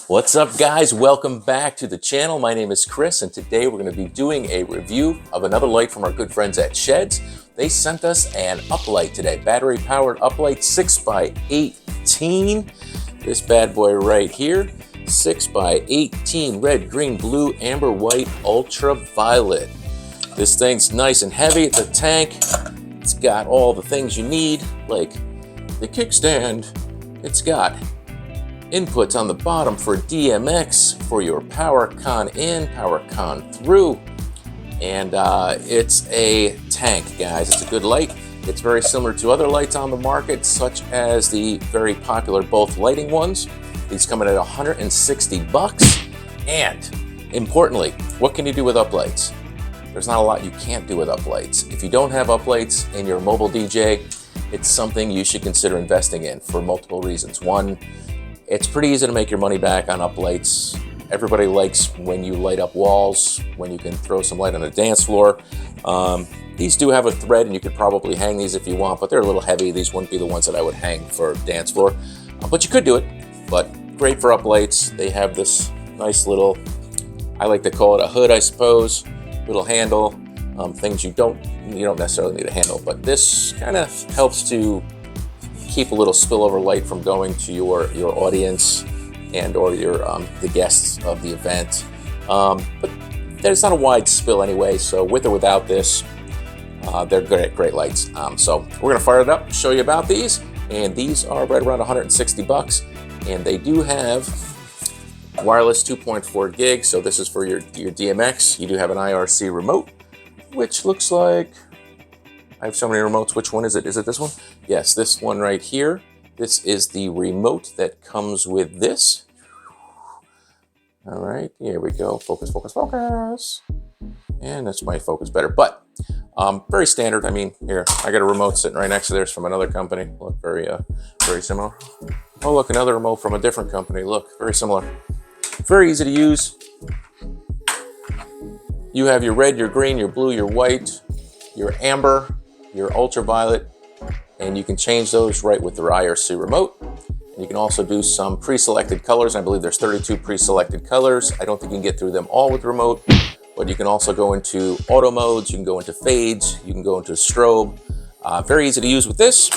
What's up, guys? Welcome back to the channel. My name is Chris, and today we're going to be doing a review of another light from our good friends at SHEHDS. They sent us an uplight today, battery-powered uplight 6x18. This bad boy right here, 6x18, red, green, blue, amber, white, ultraviolet. This thing's nice and heavy. It's a tank. It's got all the things you need, like the kickstand. It's got inputs on the bottom for DMX, for your power con in, power con through, and it's a tank, guys. It's a good light. It's very similar to other lights on the market, such as the very popular Both lighting ones. These come in at 160 bucks. And importantly, what can you do with uplights? There's not a lot you can't do with uplights. If you don't have uplights and you're a mobile DJ, it's something you should consider investing in for multiple reasons. One, it's pretty easy to make your money back on uplights. Everybody likes when you light up walls, when you can throw some light on a dance floor. These do have a thread, and you could probably hang these if you want, but they're a little heavy. These wouldn't be the ones that I would hang for a dance floor, but you could do it. But great for uplights. They have this nice little, I like to call it a hood, I suppose, little handle. Things you don't necessarily need a handle, but this kind of helps to keep a little spillover light from going to your audience and or your the guests of the event. But there's not a wide spill anyway, so with or without this, they're great lights. So we're gonna fire it up, show you about these, and these are right around 160 bucks, and they do have wireless 2.4 gigs. So this is for your DMX. You do have an IRC remote, which looks like, I have so many remotes. Which one is it? Is it this one? Yes, this one right here. This is the remote that comes with this. All right, here we go. Focus, focus, focus. And that's my focus better, but very standard. I mean, here, I got a remote sitting right next to theirs from another company. Look, very similar. Oh, look, another remote from a different company. Look, very similar. Very easy to use. You have your red, your green, your blue, your white, your amber, your ultraviolet, and you can change those right with the IRC remote. And you can also do some pre-selected colors. I believe there's 32 pre-selected colors. I don't think you can get through them all with the remote, but you can also go into auto modes, you can go into fades, you can go into strobe. Very easy to use with this.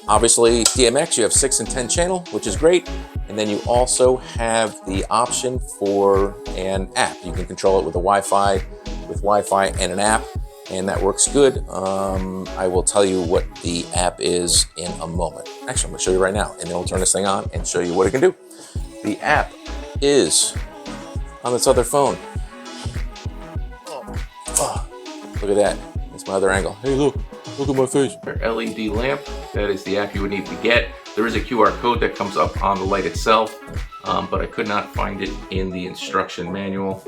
Obviously, DMX, you have 6 and 10 channel, which is great. And then you also have the option for an app. You can control it with Wi-Fi and an app, and that works good. I will tell you what the app is in a moment. Actually, I'm gonna show you right now, and then we'll turn this thing on and show you what it can do. The app is on this other phone. Oh, look at that. That's my other angle. Hey, look at my face. LED lamp, that is the app you would need to get. There is a QR code that comes up on the light itself, but I could not find it in the instruction manual.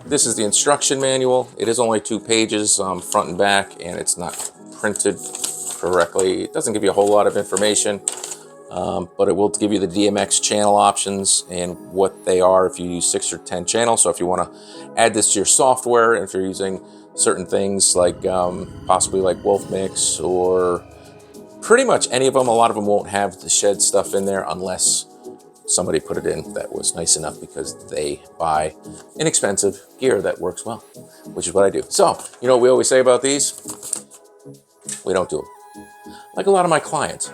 This is the instruction manual. It is only 2 pages, front and back, and it's not printed correctly. It doesn't give you a whole lot of information, but it will give you the DMX channel options and what they are if you use 6 or 10 channels. So if you want to add this to your software, and if you're using certain things like possibly like Wolf Mix or pretty much any of them, a lot of them won't have the SHEHDS stuff in there unless somebody put it in that was nice enough because they buy inexpensive gear that works well, which is what I do. So, you know what we always say about these? We don't do them. Like a lot of my clients.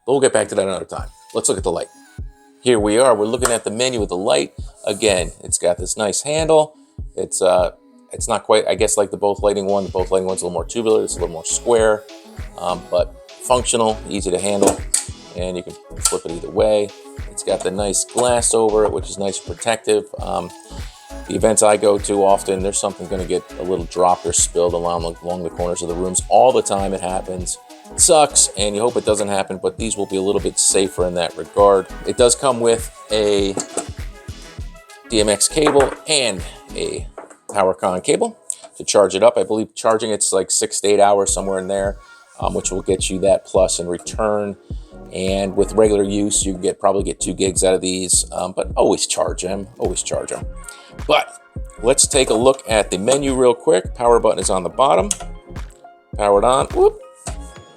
But we'll get back to that another time. Let's look at the light. Here we are. We're looking at the menu of the light. Again, it's got this nice handle. It's not quite, I guess, like the Both lighting one. The Both lighting one's a little more tubular. It's a little more square, but functional, easy to handle, and you can flip it either way. It's got the nice glass over it, which is nice and protective. The events I go to often, there's something going to get a little dropped or spilled along the corners of the rooms. All the time it happens. It sucks, and you hope it doesn't happen, but these will be a little bit safer in that regard. It does come with a DMX cable and a PowerCon cable to charge it up. I believe charging it's like 6 to 8 hours, somewhere in there, which will get you that plus in return. And with regular use, you can probably get 2 gigs out of these, but always charge them, But let's take a look at the menu real quick. Power button is on the bottom, powered on, whoop,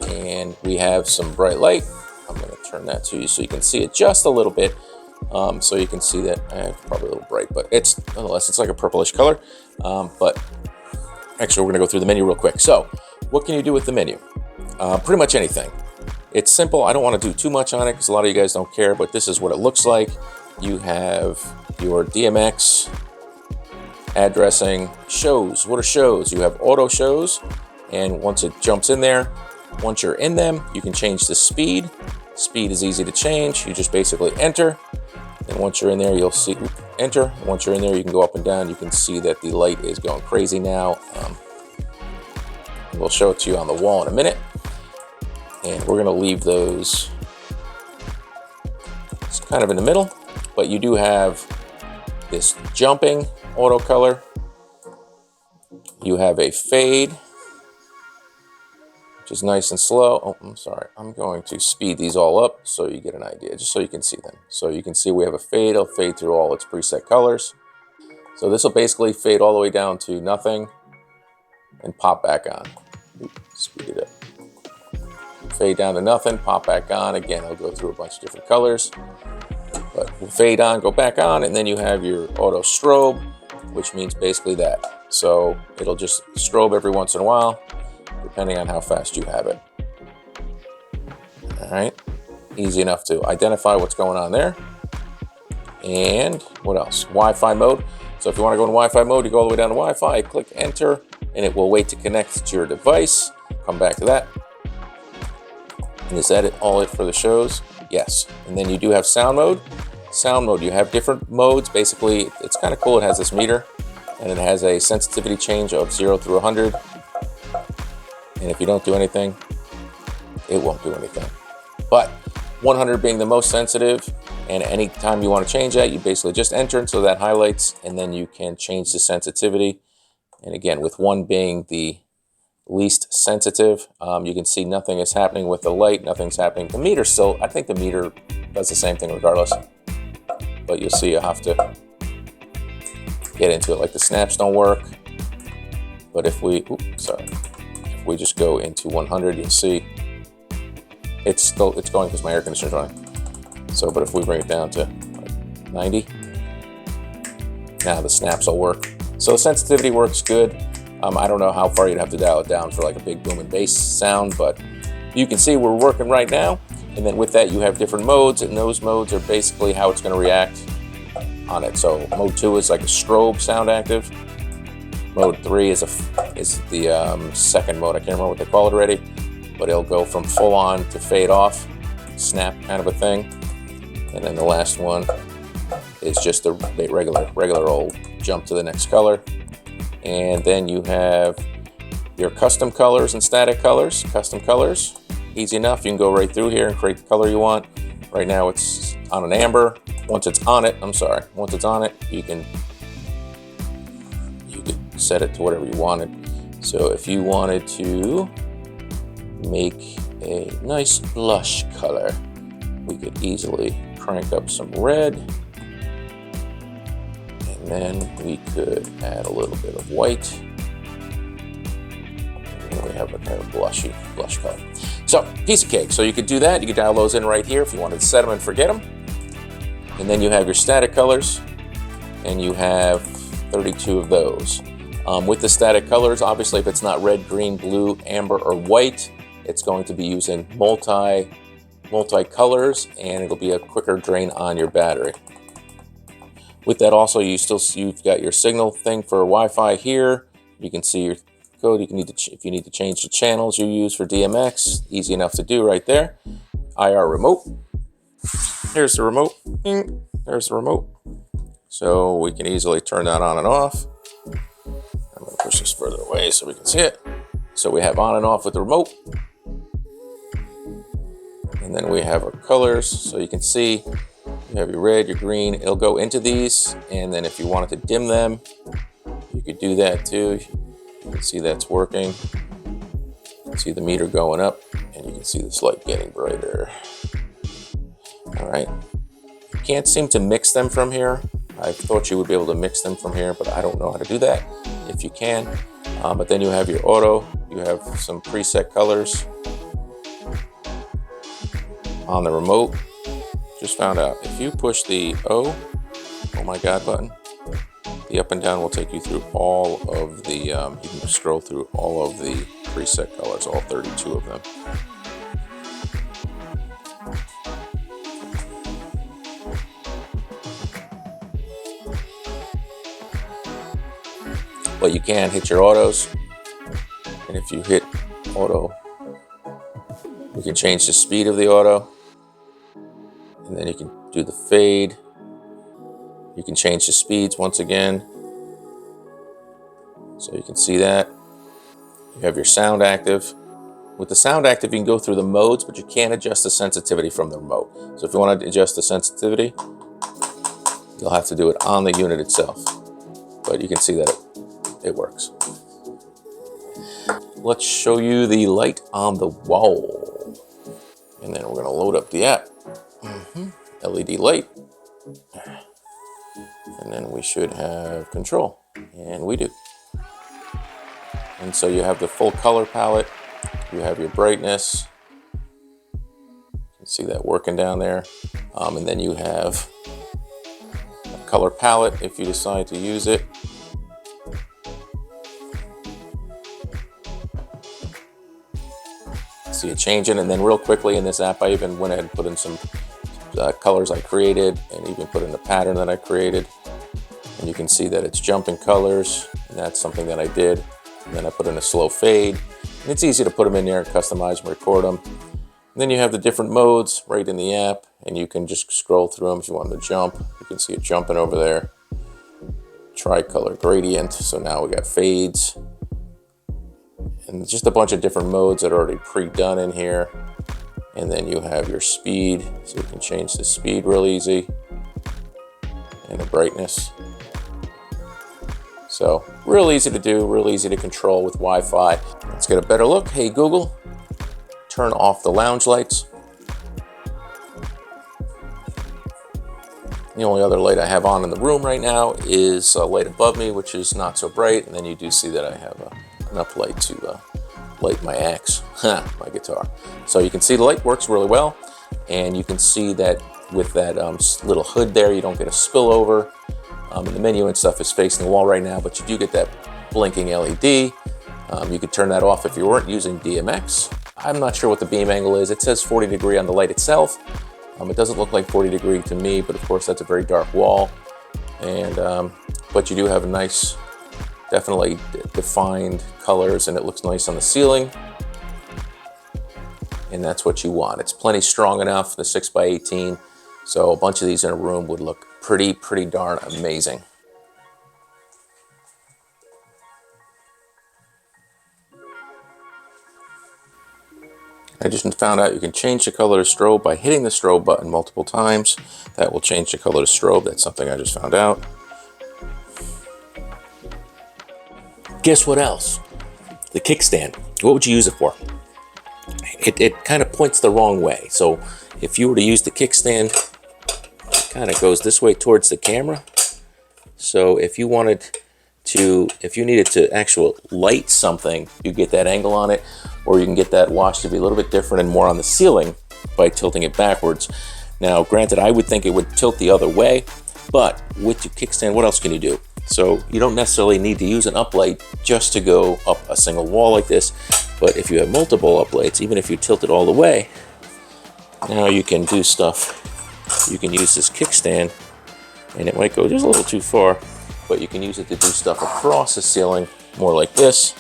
and we have some bright light. I'm gonna turn that to you so you can see it just a little bit. So you can see that. Probably a little bright, but it's nonetheless, it's like a purplish color. But actually, we're gonna go through the menu real quick. So what can you do with the menu? Pretty much anything. It's simple. I don't want to do too much on it because a lot of you guys don't care, but this is what it looks like. You have your DMX, addressing, shows. What are shows? You have auto shows, and once it jumps in there, once you're in them, you can change the speed. Speed is easy to change. You just basically enter, and once you're in there, you'll see enter. Once you're in there, you can go up and down. You can see that the light is going crazy now. We'll show it to you on the wall in a minute. And we're gonna leave those, it's kind of in the middle, but you do have this jumping auto color. You have a fade, which is nice and slow. Oh, I'm sorry. I'm going to speed these all up so you get an idea, just so you can see them. So you can see we have a fade. It'll fade through all its preset colors. So this will basically fade all the way down to nothing and pop back on. Oops, speed it up. Fade down to nothing, pop back on. Again, I'll go through a bunch of different colors, but we'll fade on, go back on, and then you have your auto strobe, which means basically that. So it'll just strobe every once in a while, depending on how fast you have it. All right, easy enough to identify what's going on there. And what else? Wi-Fi mode. So if you want to go in Wi-Fi mode, you go all the way down to Wi-Fi, click enter, and it will wait to connect to your device. Come back to that. And is that all it for the shows? Yes. And then you do have sound mode. Sound mode, you have different modes. Basically, it's kind of cool. It has this meter, and it has a sensitivity change of 0 through 100. And if you don't do anything, it won't do anything. But 100 being the most sensitive, and anytime you want to change that, you basically just enter it so that highlights, and then you can change the sensitivity. And again, with 1 being the least sensitive, you can see nothing is happening with the light, nothing's happening. The meter still, I think the meter does the same thing regardless, but you'll see you have to get into it. Like the snaps don't work, but if we, if we just go into 100, you'll see it's going because my air conditioner's running. So, but if we bring it down to like 90, now the snaps will work. So sensitivity works good. I don't know how far you'd have to dial it down for like a big boom and bass sound, but you can see we're working right now. And then with that, you have different modes, and those modes are basically how it's going to react on it. So mode 2 is like a strobe sound active. Mode 3 is the second mode. I can't remember what they call it already, but it'll go from full on to fade off, snap kind of a thing. And then the last one is just the regular old jump to the next color. And then you have your custom colors and static colors. Custom colors, easy enough. You can go right through here and create the color you want. Right now it's on an amber. Once it's on it, you can set it to whatever you wanted. So if you wanted to make a nice blush color, we could easily crank up some red. And then we could add a little bit of white. And then we have a kind of blush color. So, piece of cake. So you could do that. You could dial those in right here if you wanted to set them and forget them. And then you have your static colors, and you have 32 of those. With the static colors, obviously if it's not red, green, blue, amber, or white, it's going to be using multi colors, and it'll be a quicker drain on your battery. With that also, you've got your signal thing for Wi-Fi here. You can see your code. If you need to change the channels you use for DMX, easy enough to do right there. IR remote. Here's the remote. There's the remote. So we can easily turn that on and off. I'm going to push this further away so we can see it. So we have on and off with the remote. And then we have our colors. So you can see you have your red, your green. It'll go into these. And then if you wanted to dim them, you could do that too. You can see that's working. You can see the meter going up, and you can see this light getting brighter. All right. You can't seem to mix them from here. I thought you would be able to mix them from here, but I don't know how to do that. If you can. But then you have your auto. You have some preset colors on the remote. Just found out, if you push the oh my God button, the up and down will take you through all of the, you can scroll through all of the preset colors, all 32 of them. But you can hit your autos, and if you hit auto, you can change the speed of the auto, and then you can do the fade. You can change the speeds once again, so you can see that. You have your sound active. With the sound active, you can go through the modes, but you can't adjust the sensitivity from the remote. So if you want to adjust the sensitivity, you'll have to do it on the unit itself. But you can see that it works. Let's show you the light on the wall. And then we're going to load up the app. LED light. And then we should have control. And we do. And so you have the full color palette. You have your brightness. You can see that working down there. And then you have a color palette if you decide to use it. See it changing, and then real quickly in this app, I even went ahead and put in some colors I created, and even put in a pattern that I created. And you can see that it's jumping colors, and that's something that I did. And then I put in a slow fade, and it's easy to put them in there and customize and record them. And then you have the different modes right in the app, and you can just scroll through them if you want to jump. You can see it jumping over there. Tricolor gradient, so now we got fades. And just a bunch of different modes that are already pre-done in here. And then you have your speed, so you can change the speed real easy. And the brightness. So real easy to do, real easy to control with Wi-Fi. Let's get a better look. Hey Google, turn off the lounge lights. The only other light I have on in the room right now is a light above me, which is not so bright. And then you do see that I have enough light to light my axe, my guitar. So you can see the light works really well. And you can see that with that little hood there, you don't get a spillover. And the menu and stuff is facing the wall right now, but you do get that blinking LED. You could turn that off if you weren't using DMX. I'm not sure what the beam angle is. It says 40 degree on the light itself. It doesn't look like 40 degree to me, but of course that's a very dark wall. And but you do have a nice, definitely defined colors, and it looks nice on the ceiling. And that's what you want. It's plenty strong enough, the 6x18. So a bunch of these in a room would look pretty darn amazing. I just found out you can change the color of strobe by hitting the strobe button multiple times. That will change the color of strobe. That's something I just found out. Guess what else? The kickstand. What would you use it for? It kind of points the wrong way. So if you were to use the kickstand, it kind of goes this way towards the camera. So if you wanted to, if you needed to actually light something, you get that angle on it, or you can get that wash to be a little bit different and more on the ceiling by tilting it backwards. Now, granted, I would think it would tilt the other way, but with the kickstand, what else can you do? So you don't necessarily need to use an uplight just to go up a single wall like this, but if you have multiple uplights, even if you tilt it all the way, now you can do stuff. You can use this kickstand, and it might go just a little too far, but you can use it to do stuff across the ceiling, more like this,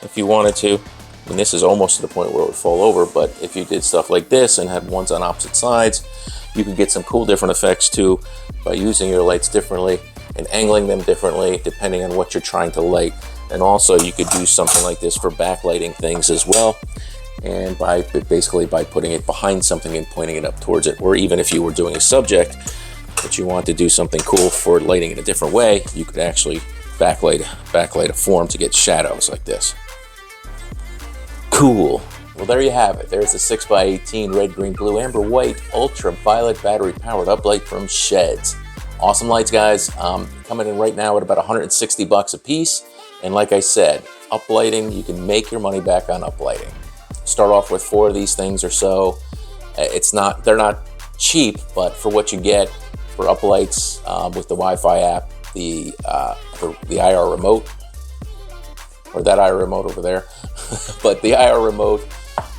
if you wanted to. And this is almost to the point where it would fall over, but if you did stuff like this and had ones on opposite sides, you could get some cool different effects too by using your lights differently and angling them differently depending on what you're trying to light. And also you could do something like this for backlighting things as well, and basically by putting it behind something and pointing it up towards it. Or even if you were doing a subject but you want to do something cool for lighting in a different way, you could actually backlight a form to get shadows like this. Cool. Well, there you have it. There's the 6x18 red, green, blue, amber, white, ultraviolet battery powered uplight from SHEHDS. Awesome lights, guys. Coming in right now at about 160 bucks a piece. And like I said, uplighting, you can make your money back on uplighting. Start off with 4 of these things or so. They're not cheap, but for what you get for uplights with the Wi-Fi app, the IR remote, or that IR remote over there, but the IR remote,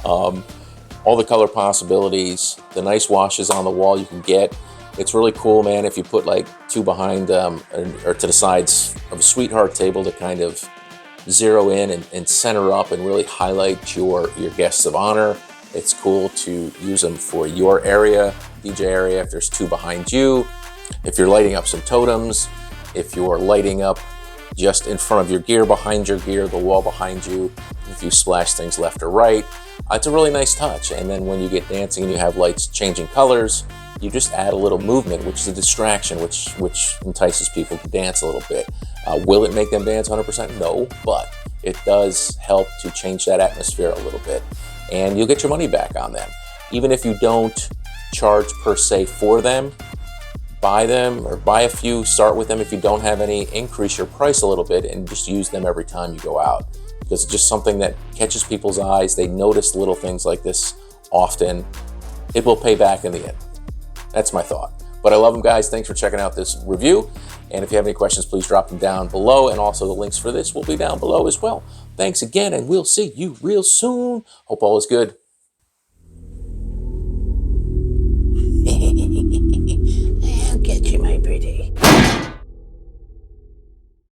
all the color possibilities, the nice washes on the wall you can get. It's really cool, man, if you put like two behind or to the sides of a sweetheart table to kind of zero in and center up and really highlight your guests of honor. It's cool to use them for your area, DJ area, if there's two behind you, if you're lighting up some totems, if you're lighting up just in front of your gear, behind your gear, the wall behind you, if you splash things left or right. It's a really nice touch. And then when you get dancing and you have lights changing colors, you just add a little movement, which is a distraction, which entices people to dance a little bit. Will it make them dance 100%? No, but it does help to change that atmosphere a little bit. And you'll get your money back on them. Even if you don't charge per se for them, buy them or buy a few, start with them. If you don't have any, increase your price a little bit and just use them every time you go out. Because it's just something that catches people's eyes. They notice little things like this often. It will pay back in the end. That's my thought. But I love them, guys. Thanks for checking out this review. And if you have any questions, please drop them down below. And also the links for this will be down below as well. Thanks again, and we'll see you real soon. Hope all is good. I'll get you, my pretty.